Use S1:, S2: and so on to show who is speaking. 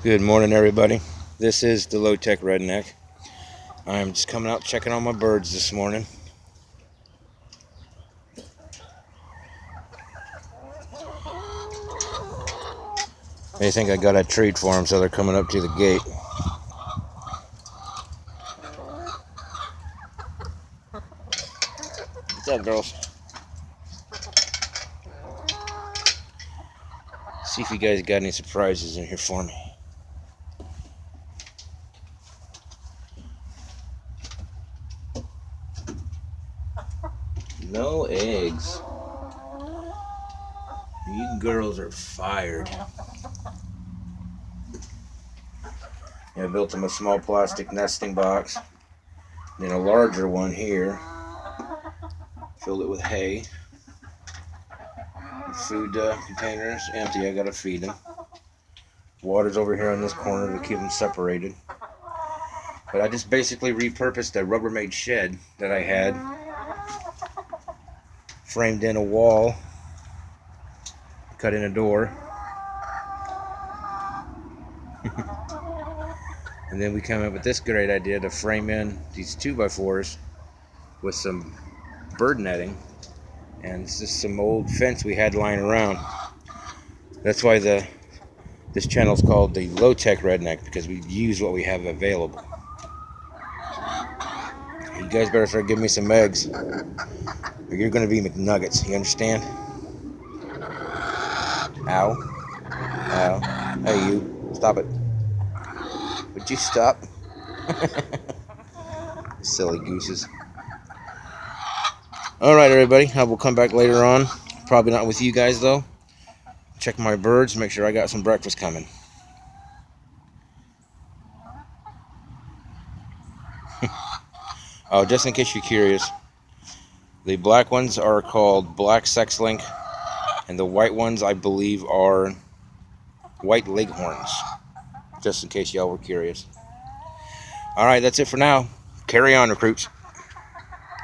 S1: Good morning, everybody. This is the Low Tech Redneck. I'm just coming out checking on my birds this morning. They think I got a treat for them, so they're coming up to the gate. What's up, girls? See if you guys got any surprises in here for me. No eggs. You girls are fired. I built them a small plastic nesting box, then a larger one here. Filled it with hay. The food container's empty. I gotta feed them. Water's over here in this corner to keep them separated. But I just basically repurposed a Rubbermaid shed that I had, framed in a wall, cut in a door, and then we came up with this great idea to frame in these 2x4s with some bird netting, and it's just some old fence we had lying around. That's why this channel is called the Low Tech Redneck, because we use what we have available. You guys better start giving me some eggs, or you're going to be McNuggets. You understand? Ow. Ow. Hey, you. Stop it. Would you stop? Silly gooses. Alright, everybody. I will come back later on. Probably not with you guys, though. Check my birds. Make sure I got some breakfast coming. Oh, just in case you're curious, the black ones are called black sex link, and the white ones, I believe, are white leghorns. Just in case y'all were curious. Alright, that's it for now. Carry on, recruits.